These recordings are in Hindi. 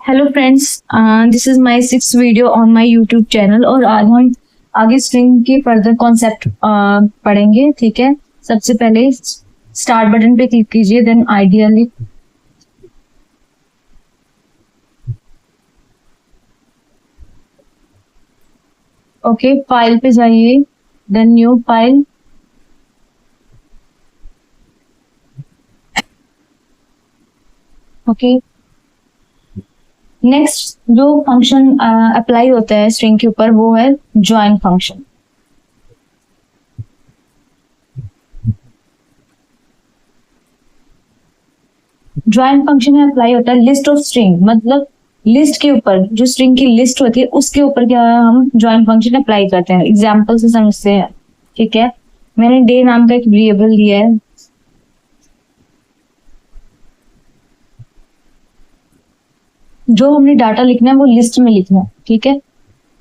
Hello friends, this is my 6th video on my YouTube channel और आज हम आगे स्ट्रिंग के फर्दर कॉन्सेप्ट पढ़ेंगे। ठीक है, सबसे पहले स्टार्ट बटन पे क्लिक कीजिए, देन आइडियली ओके फाइल पे जाइए, then new file, okay. Next जो फंक्शन अप्लाई होता है स्ट्रिंग के ऊपर वो है ज्वाइन फंक्शन। ज्वाइन फंक्शन में अप्लाई होता है लिस्ट ऑफ स्ट्रिंग, मतलब लिस्ट के ऊपर जो स्ट्रिंग की लिस्ट होती है उसके ऊपर क्या हम ज्वाइन फंक्शन अप्लाई करते हैं। एग्जाम्पल से समझते हैं। ठीक है, मैंने डे नाम का एक वेरिएबल दिया है, जो हमने डाटा लिखना है वो लिस्ट में लिखना है। ठीक है,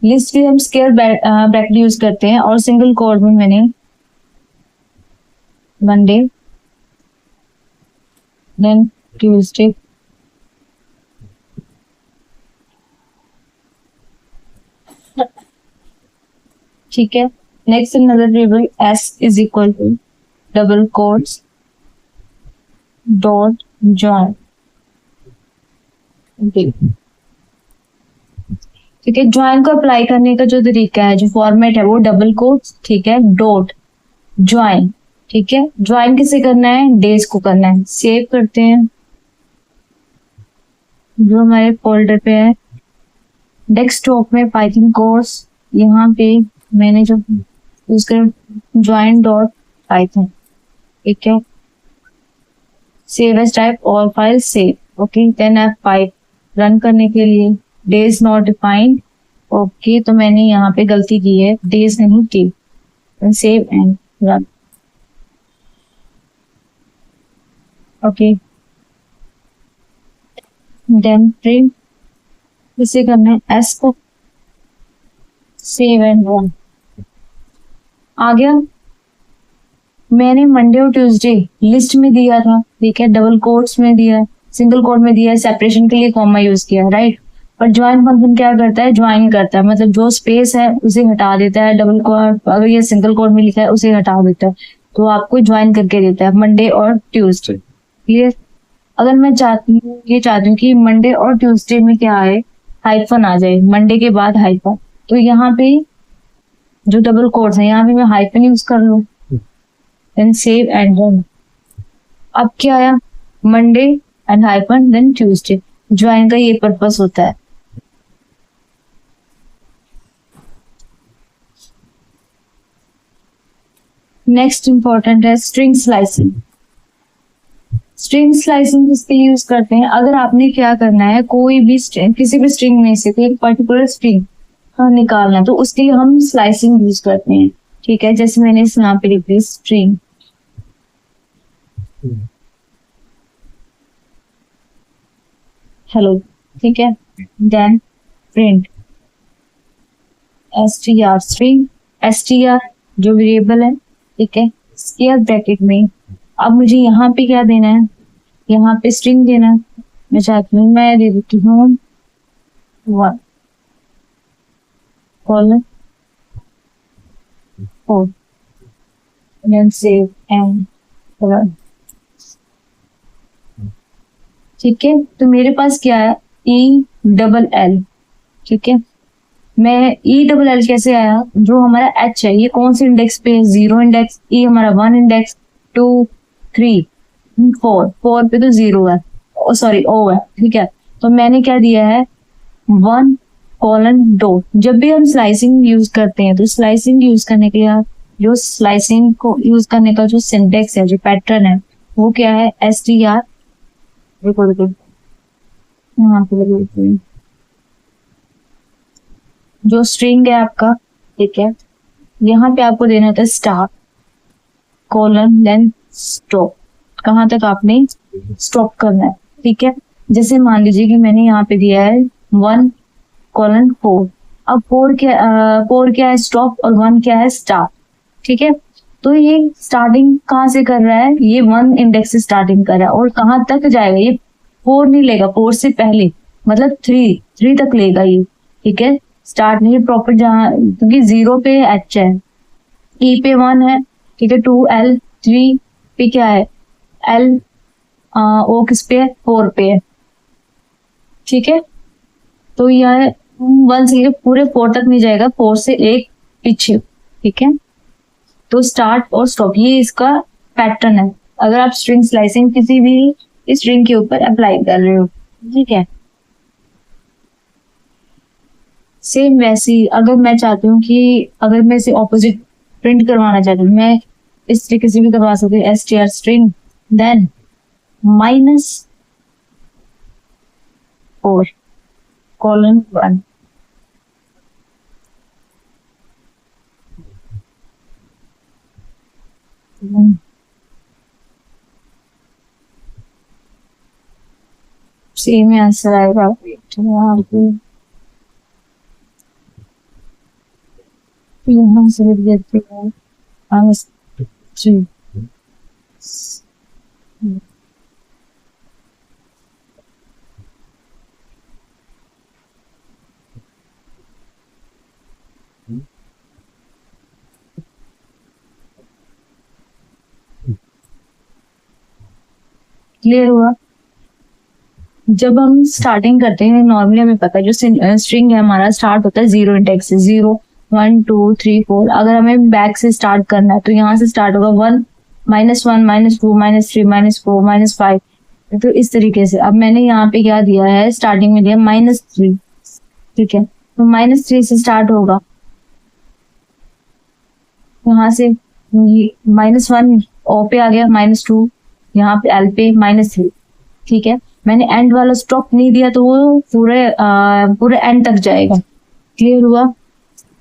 लिस्ट के हम स्क्वायर ब्रैकेट यूज करते हैं और सिंगल कोड में मैंने मंडे देन ट्यूसडे ठीक है। Next another variable S is equal to double quotes dot join. ठीक है, ज्वाइन को अप्लाई करने का जो तरीका है, जो फॉर्मेट है वो डबल कोट्स, ठीक है, डॉट ज्वाइन। ठीक है, ज्वाइन किसे करना है? डेज को करना है। सेव करते हैं, जो हमारे फोल्डर पे है डेस्कटॉप में पाइथन कोर्स, यहाँ पे मैंने जो यूज कर ज्वाइन डॉट पाइथन। ठीक है, save as type all file save. Okay, then F5 run करने के लिए डेज नॉट डिफाइंड। ओके, तो मैंने यहाँ पे गलती की है, डेज नहीं थी। Save and run. Okay, then print इसे करना है एस को, सेव एंड रन। आ गया। मैंने मंडे और ट्यूसडे लिस्ट में दिया था, ठीक है, डबल कोट्स में दिया, सिंगल कोट में दिया, सेपरेशन के लिए कॉमा यूज किया, राइट। पर ज्वाइन फंक्शन क्या करता है? ज्वाइन करता है, मतलब जो स्पेस है उसे हटा देता है। डबल कोट अगर ये सिंगल कोट में लिखा है उसे हटा देता है, तो आपको ज्वाइन करके देता है मंडे और ट्यूसडे। क्लियर? अगर मैं चाहती हूँ कि मंडे और ट्यूसडे में क्या आए, हाइफन आ जाए, मंडे के बाद हाइफन, तो यहाँ पे जो डबल कोट्स है यहाँ पे मैं हाइफन यूज कर लूँ, देन सेव एंड रन। अब क्या आया? Monday and hyphen then Tuesday. Join का ये पर्पस होता है। नेक्स्ट इंपॉर्टेंट है स्ट्रिंग स्लाइसिंग। स्ट्रिंग स्लाइसिंग किसके लिए यूज करते हैं? अगर आपने क्या करना है, कोई भी स्ट्रिंग, किसी भी स्ट्रिंग में से कोई पर्टिकुलर स्ट्रिंग निकालना है, तो उसके लिए हम स्लाइसिंग यूज करते हैं। ठीक है, जैसे मैंने इस यहाँ पे लिख दी स्ट्रिंग हेलो, ठीक है, then print str string, str जो वेरिएबल है, ठीक है, स्क्वायर ब्रैकेट में। अब मुझे यहाँ पे क्या देना है? यहाँ पे स्ट्रिंग देना है। मैं चाहती हूँ, मैं दे देती हूँ 1 colon 4 then save and run। ठीक है, तो मेरे पास क्या है? E-double-L। ठीक है, मैं E-double-L कैसे आया? जो हमारा H है ये कौन से इंडेक्स पे है? 0 इंडेक्स। E हमारा 1 इंडेक्स, 2 3 4 पे तो 0 है, सॉरी O है। ठीक है, तो मैंने क्या दिया है? 1 colon डॉट। जब भी हम स्लाइसिंग यूज करते हैं तो स्लाइसिंग यूज करने के लिए जो स्लाइसिंग को यूज करने का जो सिंटेक्स है, जो पैटर्न है, वो क्या है? str, जो स्ट्रिंग है आपका, ठीक है, यहाँ पे आपको देना था स्टार कोलन देन स्टॉप। कहाँ तक आपने स्टॉप करना है? ठीक है, जैसे मान लीजिए कि मैंने यहाँ पे दिया है 1 colon 4। अब 4 क्या है? स्टॉप, और 1 क्या है? स्टार्ट। ठीक है, तो ये स्टार्टिंग कहाँ से कर रहा है? ये 1 इंडेक्स से स्टार्टिंग कर रहा है, और कहाँ तक जाएगा? ये 4 नहीं लेगा, 4 से पहले मतलब थ्री तक लेगा ये, ठीक है। स्टार्ट नहीं प्रॉपर, जहाँ क्योंकि 0 पे एच है, ई पे 1 है, ठीक है, 2L, 3 पे क्या है L, O किस पे है 4 पे है, ठीक है। तो यह 1 से पूरे 4 तक नहीं जाएगा, 4 से एक पीछे, ठीक है। तो स्टार्ट और स्टॉप ये इसका पैटर्न है, अगर आप स्ट्रिंग स्लाइसिंग किसी भी स्ट्रिंग के ऊपर अप्लाई कर रहे हो, ठीक है। सेम वैसे ही अगर मैं चाहती हूँ कि अगर मैं इसे ऑपोजिट प्रिंट करवाना चाहती हूँ, मैं इस तरीके से भी करवा सकती हूँ, str string then -4 colon 1, same answer आएगा यहाँ से लिख देते हैं -3। क्लियर हुआ। जब हम स्टार्टिंग करते हैं नॉर्मली हमें पता है जो स्ट्रिंग है हमारा स्टार्ट होता है 0 इंडेक्स से, 0 1 2 3 4। अगर हमें बैक से स्टार्ट करना है तो यहाँ से स्टार्ट होगा 1 -1 -2 -3 -4 -5। तो इस तरीके से अब मैंने यहाँ पे क्या दिया है, स्टार्टिंग में दिया -3, ठीक है। तो -3 से स्टार्ट होगा, यहाँ से -1 ओ पे आ गया, -2 यहाँ पे एल पे, -3, ठीक है। मैंने एंड वाला स्टॉप नहीं दिया तो वो पूरे एंड तक जाएगा। क्लियर हुआ।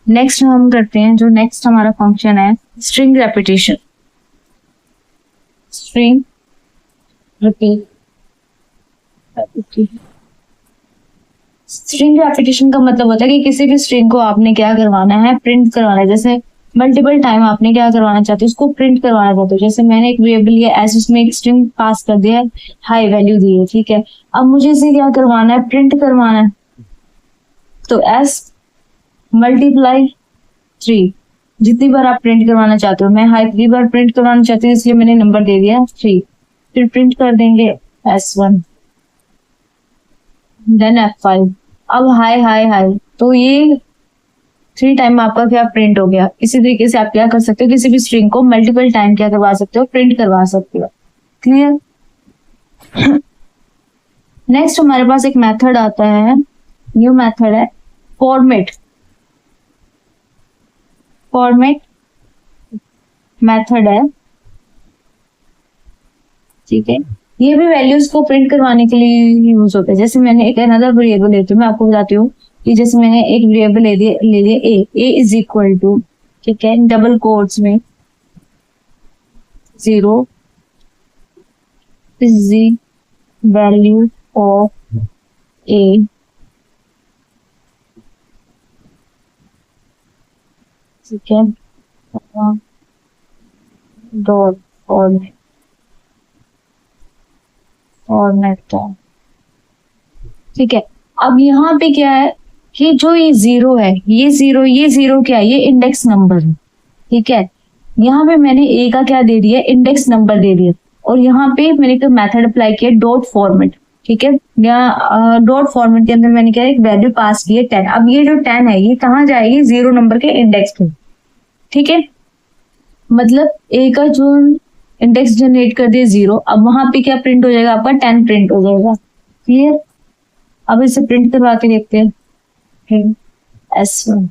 नेक्स्ट हम करते हैं, जो नेक्स्ट हमारा फंक्शन है string repetition. String repeat, string repetition का मतलब होता है कि किसी भी स्ट्रिंग को आपने क्या करवाना है, प्रिंट करवाना है। जैसे मल्टीपल टाइम आपने क्या करवाना चाहते हो, उसको प्रिंट करवाना चाहते हो। जैसे मैंने एक वेरिएबल लिया एस, उसमें एक स्ट्रिंग पास कर दिया, हाई वैल्यू दी है, ठीक है। अब मुझे इसे क्या करवाना है, प्रिंट करवाना है। तो एस मल्टीप्लाई 3, जितनी बार आप प्रिंट करवाना चाहते हो, मैं हाई 3 बार प्रिंट करवाना चाहती हूँ इसलिए मैंने नंबर दे दिया 3। फिर प्रिंट कर देंगे S1 देन F5। अब हाई हाई हाई, तो ये 3 टाइम आपका क्या प्रिंट हो गया। इसी तरीके से आप क्या कर सकते हो, किसी भी स्ट्रिंग को मल्टीपल टाइम क्या करवा सकते हो, प्रिंट करवा सकते हो। क्लियर। नेक्स्ट हमारे पास एक मेथड आता है, न्यू मेथड है फॉर्मेट। फॉर्मेट मेथड है, ठीक है। ये भी वैल्यूज को प्रिंट करवाने के लिए यूज होता है। जैसे मैंने एक अनदर वेरिएबल लेती हूँ, मैं आपको बताती हूँ कि जैसे मैंने एक वेरिएबल ले लिया ए इज इक्वल टू, ठीक है, डबल कोट्स में 0 इज द वैल्यू ऑफ ए, ठीक है, डॉट फॉर्मेट, ठीक है। अब यहाँ पे क्या है कि जो ये 0 है, ये 0 क्या है, ये इंडेक्स नंबर है, ठीक है। यहाँ पे मैंने ए का क्या दे दिया, इंडेक्स नंबर दे दिया। और यहाँ पे मैंने एक मेथड अप्लाई किया डॉट फॉर्मेट, ठीक है। यहाँ डॉट फॉर्मेट के अंदर मैंने क्या एक वैल्यू पास की है 10। अब ये जो 10 है ये कहाँ जाएगी, 0 नंबर के इंडेक्स पे, ठीक है। मतलब ए का जो इंडेक्स जनरेट कर दिया 0, अब वहां पे क्या प्रिंट हो जाएगा, आपका 10 प्रिंट हो जाएगा। क्लियर। अब इसे प्रिंट करवा के देखते हैं, S1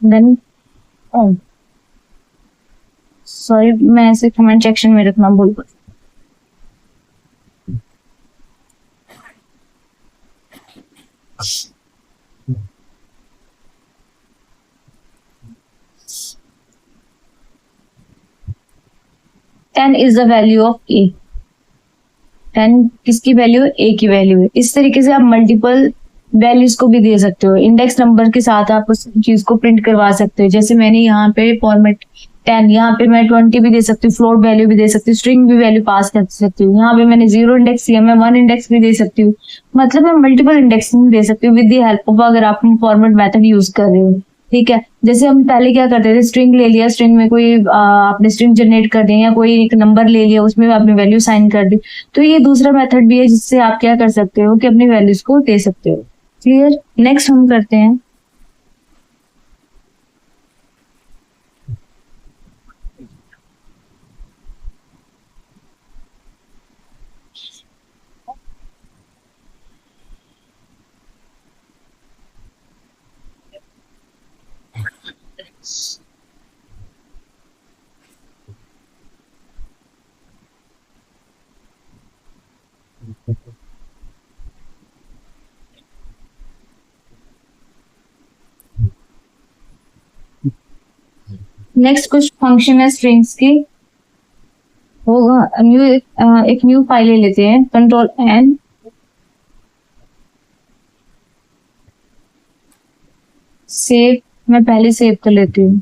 देन, सॉरी मैं ऐसे कमेंट सेक्शन में रखना भूल गई। Ten is the value of A. 10 किसकी वैल्यू है, ए की वैल्यू है। इस तरीके से आप मल्टीपल वैल्यूज को भी दे सकते हो, इंडेक्स नंबर के साथ आप उस चीज को प्रिंट करवा सकते हो। जैसे मैंने यहाँ पे फॉर्मेट 10, यहाँ पे मैं 20 भी दे सकती हूँ, फ्लोट वैल्यू भी दे सकती हूँ, स्ट्रिंग भी वैल्यू पास कर सकती हूँ। यहाँ पे मैंने 0 इंडेक्स दिया, मैं 1 इंडेक्स भी दे सकती हूँ। मतलब मैं मल्टीपल इंडेक्सिंग दे सकती हूँ विद द हेल्प ऑफ, अगर आप फॉर्मेट मेथड यूज कर रहे हो। ठीक है, जैसे हम पहले क्या करते थे, स्ट्रिंग ले लिया, स्ट्रिंग में कोई आपने स्ट्रिंग जनरेट कर दी या कोई एक नंबर ले लिया, उसमें आपने वैल्यू साइन कर दी। तो ये दूसरा मेथड भी है जिससे आप क्या कर सकते हो कि अपनी वैल्यूज को दे सकते हो। क्लियर? नेक्स्ट हम करते हैं नेक्स्ट कुछ फंक्शन है स्ट्रिंग्स की। होगा न्यू, एक न्यू फाइल ले लेते हैं, कंट्रोल एन, सेव। मैं पहले सेव कर लेती हूँ।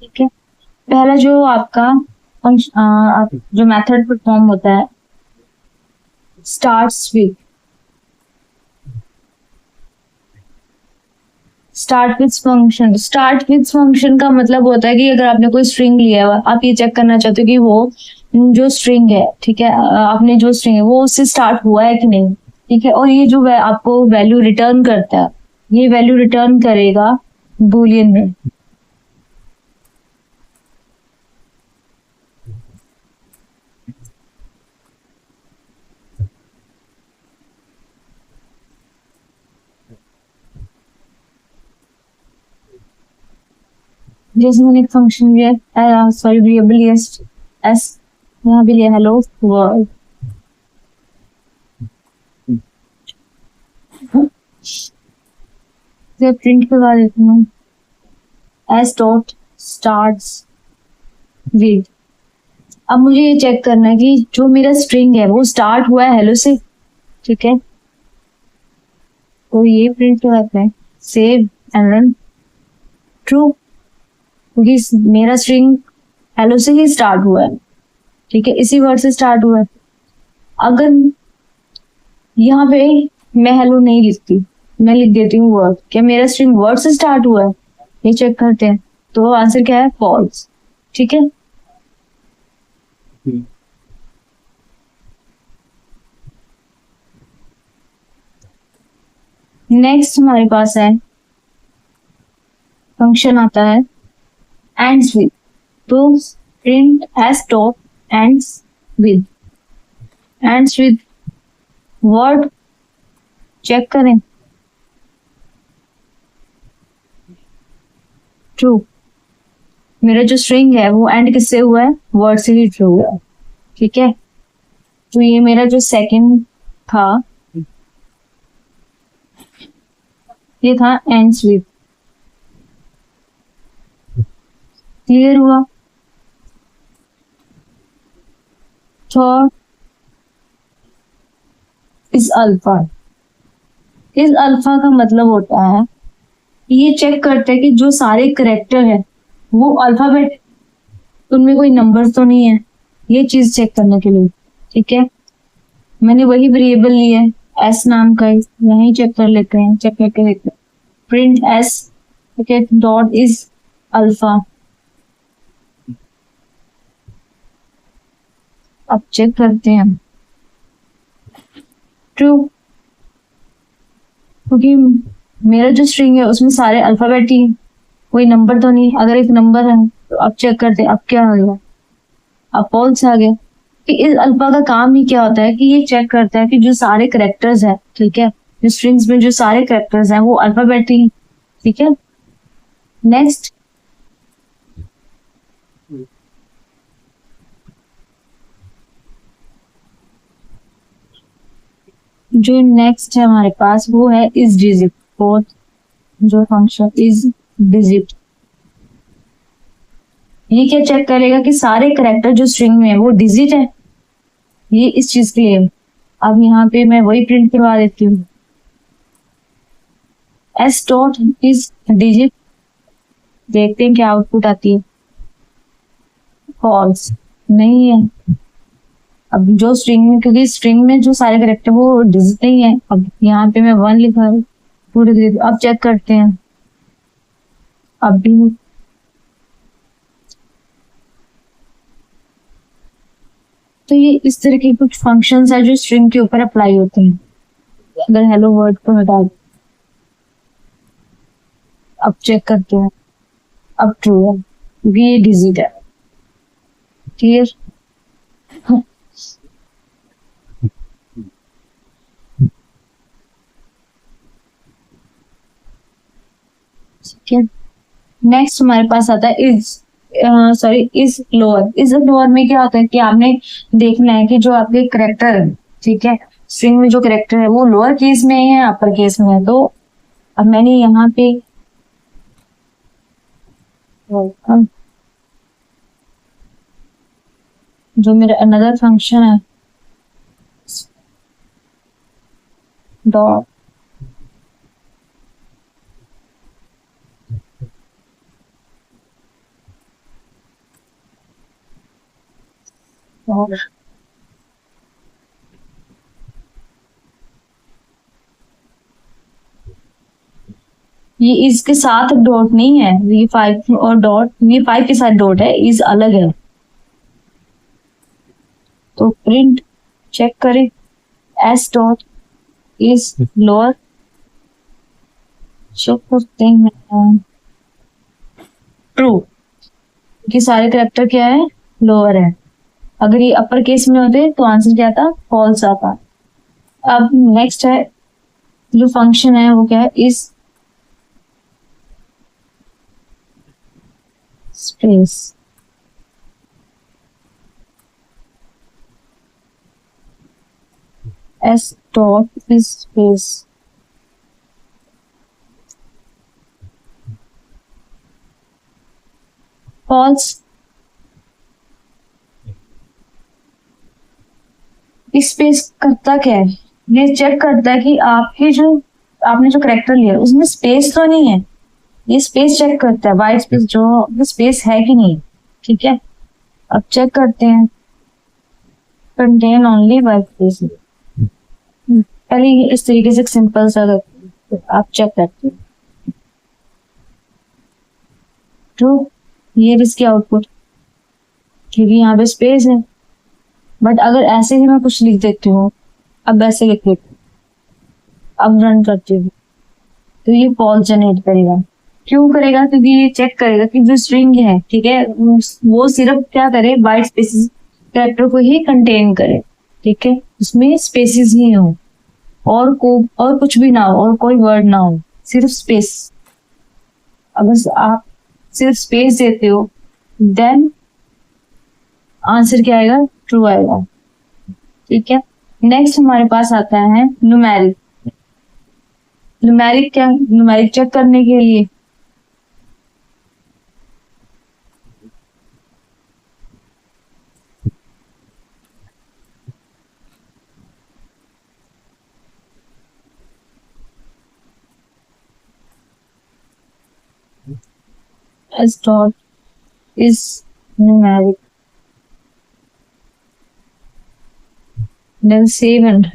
ठीक है, पहला जो आपका जो मेथड परफॉर्म होता है, starts with, start with function. Start with function का मतलब होता है कि अगर आपने कोई स्ट्रिंग लिया हुआ, आप ये चेक करना चाहते हो कि वो जो स्ट्रिंग है, ठीक है, आपने जो स्ट्रिंग है वो उससे स्टार्ट हुआ है कि नहीं। ठीक है, और ये जो आपको वैल्यू रिटर्न करता है, ये वैल्यू रिटर्न करेगा बूलियन में। जैसे मैंने एक फंक्शन लिया, सॉरी वेरिएबल लिया एस, यहाँ भी लिया हेलो वर्ल्ड। प्रिंट करवा देती हूँ एस डॉट स्टार्ट्स विद। अब मुझे ये चेक करना है कि जो मेरा स्ट्रिंग है वो स्टार्ट हुआ है हेलो से। ठीक है, तो ये प्रिंट करते हैं, सेव एंड रन। ट्रू, क्योंकि मेरा स्ट्रिंग हेलो से ही स्टार्ट हुआ है। ठीक है, इसी वर्ड से स्टार्ट हुआ है। अगर यहाँ पे मैं हेलो नहीं लिखती, मैं लिख देती हूँ वर्ड, क्या मेरा स्ट्रिंग वर्ड से स्टार्ट हुआ है? ये चेक करते हैं, तो आंसर क्या है? फॉल्स। ठीक है, नेक्स्ट हमारे पास है फंक्शन आता है एंड्स विद। तो print S dot ends with, ends with word, check करें, ट्रू। मेरा जो स्ट्रिंग है वो एंड किससे हुआ है? वर्ड से ही ट्रू हुआ है। ठीक है, तो ये मेरा जो सेकंड था, ये था एंड्स विद। क्लियर हुआ? Third is alpha. इस अल्फा का मतलब होता है, ये चेक करता है कि जो सारे करेक्टर है वो अल्फाबेट, उनमें कोई नंबर तो नहीं है, ये चीज चेक करने के लिए। ठीक है, मैंने वही वेरिएबल लिया है एस नाम का, यही चेक कर लेते हैं, चेक करके देखते हैं। प्रिंट एस, ठीक है, डॉट इज अल्फा। अब चेक करते हैं, ट्रू, क्योंकि मेरा जो स्ट्रिंग है उसमें सारे अल्फाबेट ही, कोई नंबर तो नहीं। अगर एक नंबर है तो अब चेक करते हैं, अब क्या हो गया? अब फॉल्स आ गया। कि इस अल्फा का काम ही क्या होता है कि ये चेक करता है कि जो सारे करेक्टर्स है, ठीक है, जो स्ट्रिंग्स में जो सारे करेक्टर्स हैं वो अल्फाबेट ही। ठीक है, नेक्स्ट जो नेक्स्ट है हमारे पास वो है इज डिजिट। फोर्थ जो फंक्शन इज डिजिट, ये क्या चेक करेगा कि सारे करेक्टर जो स्ट्रिंग में है वो डिजिट है। ये इस चीज के लिए अब यहाँ पे मैं वही प्रिंट करवा देती हूँ, एस डॉट इज डिजिट, देखते हैं क्या आउटपुट आती है। फॉल्स नहीं है। अब जो स्ट्रिंग में, क्योंकि स्ट्रिंग में जो सारे करेक्टर वो डिजिट नहीं है, अब यहाँ पे मैं 1 लिखा है पूरे डिजिट। अब चेक करते हैं, अब भी तो ये इस तरह के कुछ फंक्शंस है जो स्ट्रिंग के ऊपर अप्लाई होते हैं। अगर हेलो वर्ड को हटा दें, अब चेक करते हैं, अब ट्रू है क्योंकि ये डिजिट है। क्लियर? ठीक है, नेक्स्ट हमारे पास आता है is, sorry is lower. Is lower में क्या होता है कि आपने देखना है कि जो आपके करेक्टर है, ठीक है, स्ट्रिंग में जो करेक्टर है वो लोअर केस में है या अपर केस में है। तो अब मैंने यहाँ पे जो मेरा अनदर फंक्शन है डॉट ये इसके साथ डॉट नहीं है, ये 5 और डॉट, ये 5 के साथ डॉट है, इज अलग है। तो प्रिंट चेक करें, S dot is lower, check करते हैं ट्रू, कि सारे करेक्टर क्या है, लोअर है। अगर ये अपर केस में होते तो आंसर क्या था, फॉल्स आता। अब नेक्स्ट है जो फंक्शन है वो क्या है, is space. S dot is space, false. Space करता क्या है, ये चेक करता है कि आपके जो आपने जो करेक्टर लिया उसमें स्पेस तो नहीं है, ये स्पेस चेक करता है, वाइट स्पेस जो स्पेस है कि नहीं। ठीक है, अब चेक करते हैं, कंटेन ओनली वाइट स्पेस। पहले ये इस तरीके से सिंपल सा आप चेक करते हैं, ट्रू, ये इसकी आउटपुट, क्योंकि यहाँ पे स्पेस है। बट अगर ऐसे ही मैं कुछ लिख देती हूँ, अब ऐसे लिख देती हूँ, अब रन करती हूँ, तो ये फॉल्स जनरेट करेगा। क्यों करेगा, क्योंकि ये चेक करेगा कि जो स्ट्रिंग है, ठीक है, वो सिर्फ क्या करे, वाइट स्पेसेस कैरेक्टर को ही कंटेन करे, ठीक है, उसमें स्पेसेस ही हो और कुछ भी ना हो और कोई वर्ड ना हो, सिर्फ स्पेस। अगर आप सिर्फ स्पेस देते हो देन आंसर क्या आएगा, ट्रू आएगा। ठीक है, नेक्स्ट हमारे पास आता है न्यूमेरिक। न्यूमेरिक क्या, न्यूमेरिक चेक करने के लिए S dot is numeric, then save and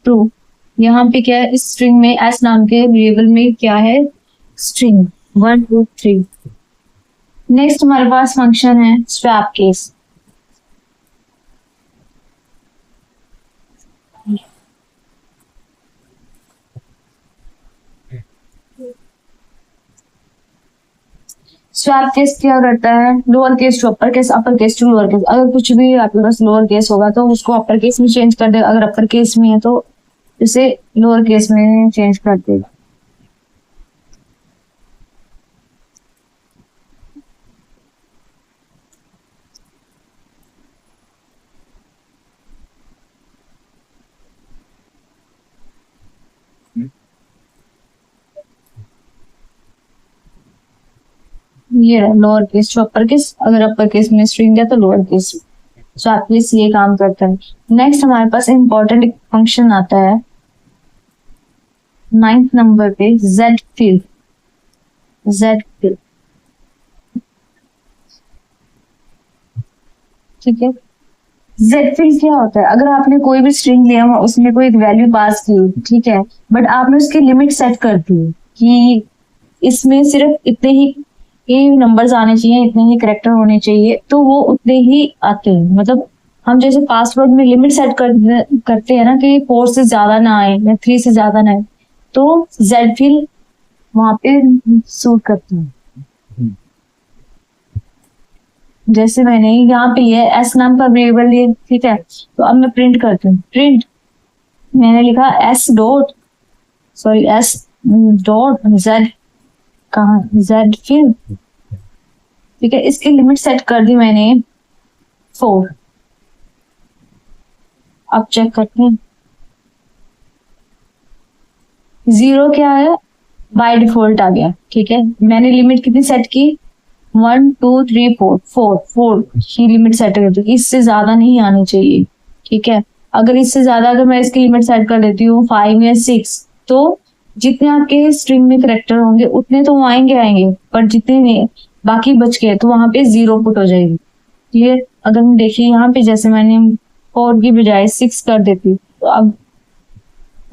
true. यहाँ पे क्या है, इस स्ट्रिंग में एस नाम के वेरिएबल में क्या है, स्ट्रिंग 1 2 3। नेक्स्ट हमारे पास फंक्शन है स्वैप केस। स्वैप केस क्या करता है, lower case to upper case, upper case to lower case. अगर कुछ भी आपके पास लोअर केस होगा तो उसको अपर केस में चेंज कर देगा, अगर अपर केस में है तो इसे लोअर केस में चेंज कर देगा। ये lower case to upper case, अगर अपर केस में स्ट्रिंग है तो लोअर केस। सो आपके लिए ये काम करता है। नेक्स्ट हमारे पास इंपॉर्टेंट फंक्शन आता है 9th नंबर पे, जेड फिल। जेड फिल, ठीक है। जेड फिल क्या होता है? अगर आपने कोई भी स्ट्रिंग लिया हुआ, उसमें कोई एक वैल्यू पास की, ठीक है, बट आपने उसकी लिमिट सेट कर दी कि इसमें सिर्फ इतने ही नंबर्स आने चाहिए, इतने ही करेक्टर होने चाहिए, तो वो उतने ही आते हैं। मतलब हम जैसे पासवर्ड में लिमिट सेट करते हैं ना कि 4 से ज्यादा ना आए या 3 से ज्यादा ना आए, तो जेड फिल वहां पे सूट करते हैं। जैसे मैंने यहाँ पे लिया एस नाम का वेरिएबल लिए, ठीक है, तो अब मैं प्रिंट करती हूँ। प्रिंट मैंने लिखा एस डॉट जेड, कहा जेड फिल, ठीक है। इसकी लिमिट सेट कर दी मैंने 4। अब चेक करते हैं, 0 क्या है, बाय डिफॉल्ट आ गया, ठीक है। मैंने लिमिट कितनी सेट की, 1 2 3 4 4 की लिमिट सेट कर दी, इससे ज्यादा नहीं आनी चाहिए, ठीक है। अगर इससे ज्यादा, अगर मैं इसकी लिमिट सेट कर देती हूँ 5 या 6, तो जितने आपके स्ट्रिंग में करेक्टर होंगे उतने तो आएंगे, पर जितने नहीं बाकी बच गए तो वहां पे 0 पुट हो जाएगी। क्लियर? अगर हम देखिए यहाँ पे, जैसे मैंने 4 की बजाय 6 कर देती हूँ, तो अब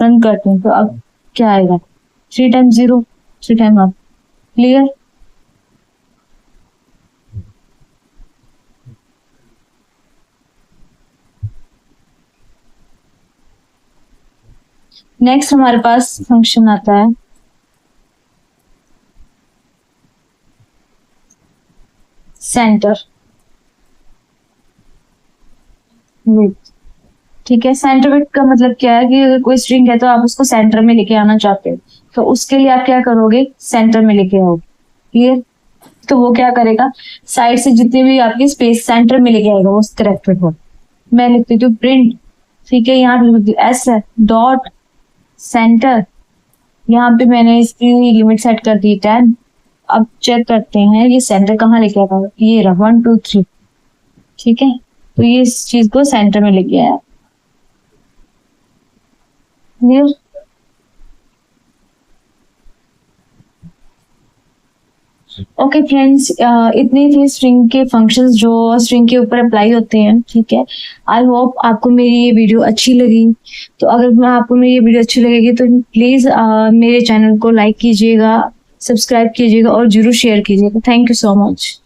रन करते हैं, तो अब क्या आएगा, 3 time 0, 3 time up. Clear? Next हमारे पास फंक्शन आता है सेंटर विथ, ठीक है। सेंटर विथ का मतलब क्या है कि अगर कोई स्ट्रिंग है तो आप उसको सेंटर में लेके आना चाहते हो, तो उसके लिए आप क्या करोगे, सेंटर में लेके आओगे। क्लियर? तो वो क्या करेगा, साइड से जितने भी आपकी स्पेस सेंटर में लेके आएगा उस करेक्टर को। मैं लिखती हूँ प्रिंट, ठीक है, यहाँ पे एस है डॉट सेंटर, यहाँ पे मैंने इसकी लिमिट सेट कर दी 10। अब चेक करते हैं ये सेंटर कहाँ लेके आएगा, ये रहा 1 2 3, ठीक है। तो ये इस चीज को सेंटर में लेके आया। क्लियर? ओके फ्रेंड्स, इतने थे स्ट्रिंग के फंक्शंस जो स्ट्रिंग के ऊपर अप्लाई होते हैं, ठीक है। आई होप आपको मेरी ये वीडियो अच्छी लगी। तो अगर आपको मेरी ये वीडियो अच्छी लगेगी तो प्लीज मेरे चैनल को लाइक कीजिएगा, सब्सक्राइब कीजिएगा और जरूर शेयर कीजिएगा। Thank you so much.